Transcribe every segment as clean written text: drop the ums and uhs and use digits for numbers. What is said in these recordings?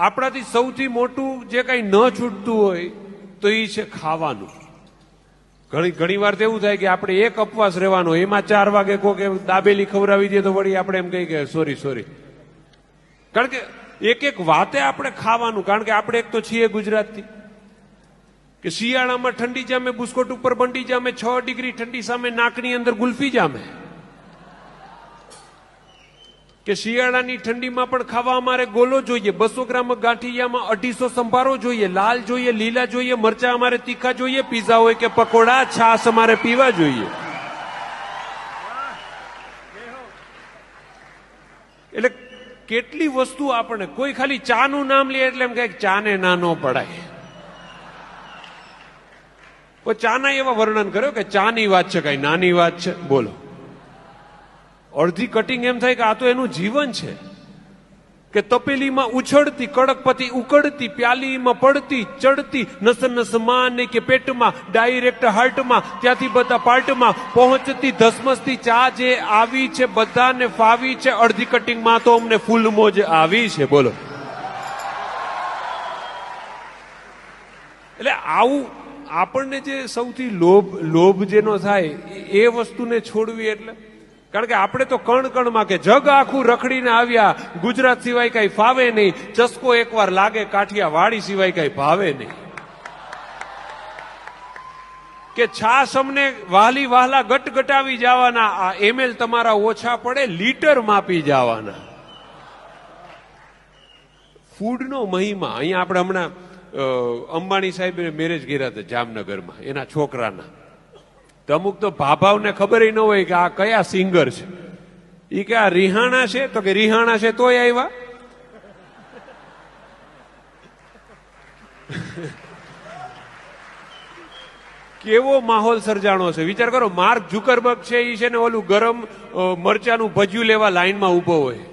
આપણાથી સૌથી મોટું જે કંઈ ન છૂટતું હોય તો એ છે ખાવાનું. ઘણી વાર તો એવું થાય કે આપણે એક ઉપવાસ રહેવાનો, એમાં 4 વાગે કોક દાબેલી ખવડાવી દે તો વળી આપણે એમ કહી કે સોરી. કારણ કે એક વાતે આપણે ખાવાનું, કારણ કે આપણે એક તો છીએ ગુજરાતથી, કે શિયાળામાં ઠંડી જામે, બુસ્કોટ ઉપર બંડી જામે, 6 ડિગ્રી ઠંડી સામે નાકની અંદર ગુલ્ફી જામે. કે શિયાળાની ઠંડીમાં પણ ખાવા અમારે ગોલો જોઈએ, 200 ગ્રામ ગાંઠિયામાં 250 સંભારો જોઈએ, લાલ જોઈએ, લીલા જોઈએ, મરચા અમારે તીખા જોઈએ, પીઝા હોય કે પકોડા, છાશ અમારે પીવા જોઈએ. એટલે કેટલી વસ્તુ આપણને, કોઈ ખાલી ચા નું નામ લે એટલે એમ કહે ચા ને ના નો પડાય. ચાના એવા વર્ણન કર્યો કે ચાની વાત છે, કઈ નાની વાત છે. બોલો, અડધી કટિંગ એમ થાય કે આ તો એનું જીવન છે. કે તપેલીમાં ઉછળતી, કડકપતિ ઉકળતી, પ્યાલીમાં પડતી ચડતી, નસ ને કે પેટમાં, ડાયરેક્ટ હાર્ટમાં, ત્યાંથી બધા પાર્ટમાં પહોંચતી ધસમસતી ચા જે આવી છે બધાને ફાવી છે. અડધી કટિંગમાં તો અમને ફૂલ મોજ આવી છે. બોલો, એટલે આવું આપણને જે સૌથી લોભ જેનો થાય એ વસ્તુને છોડવી. એટલે કારણ કે આપણે તો કણ કે જગ આખું રખડીને આવ્યા, ગુજરાત સિવાય કઈ ફાવે નહીં, ચસ્કો એકવાર લાગે કાઠિયાવાડી સિવાય કઈ ભાવે નહીં. કે છાસ અમને વાલી વહાલા ગટગટાવી જવાના, આ એમએલ તમારા ઓછા પડે લીટર માપી જવાના. ફૂડનો મહિમા. અહીંયા આપણે હમણાં અંબાણી સાહેબ મેરેજ કર્યા હતા જામનગરમાં, એના છોકરાના. તો અમુક તો ભાભાવને ખબર ન હોય કે આ કયા સિંગર છે. એ કે આ રિહાણા છે, તો કે રિહાણા છે તોય આવ્યા. કેવો માહોલ સર્જાણો છે વિચાર કરો. માર્ક ઝુકરબર્ગ છે, એ છે ને ઓલું ગરમ મરચાનું ભજ્યું લેવા લાઈનમાં ઉભો હોય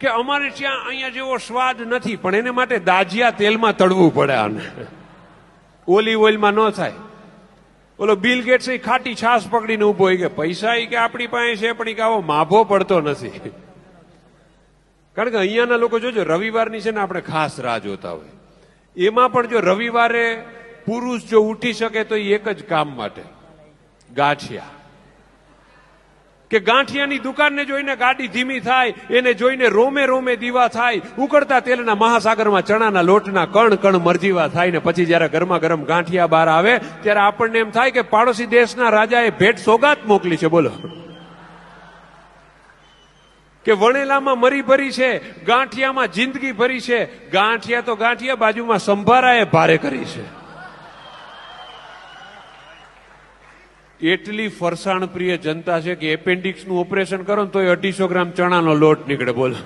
કે અમારે ત્યાં અહીંયા જેવો સ્વાદ નથી, પણ એને માટે દાજિયા તેલમાં તળવું પડે. આને ઓલિવ ઓઇલમાં ન થાય. ઓલો બિલ ગેટ્સ એ ખાટી છાસ પકડીને ઉભો હોય કે પૈસા કે આપણી પાસે છે, પણ કે આવો માભો પડતો નથી. કારણ કે અહીંયાના લોકો જોજો, રવિવારની છે ને આપણે ખાસ રાહ જોતા હોય. એમાં પણ જો રવિવારે પુરુષ જો ઉઠી શકે તો એ એક જ કામ માટે, ગાંઠિયા. કે ગાંઠિયાની દુકાનને જોઈને ગાડી ધીમી થાય, એને જોઈને રોમે દીવા થાય, ઉકળતા તેલના મહાસાગરમાં ચણાના લોટના કણ મરજીવા થાય ને પછી જયારે ગરમા ગરમ ગાંઠિયા બહાર આવે ત્યારે આપણને એમ થાય કે પાડોશી દેશના રાજાએ ભેટ સોગાત મોકલી છે. બોલો, કે વણેલામાં મરી ભરી છે, ગાંઠિયામાં જિંદગી ભરી છે. ગાંઠિયા તો ગાંઠિયા, બાજુમાં સંભારાએ ભારે કરી છે. એટલી ફરસાણ પ્રિય જનતા છે કે એપેન્ડિક્સ નું ઓપરેશન કરો ને તો 250 ગ્રામ ચણાનો લોટ નીકળે. બોલો,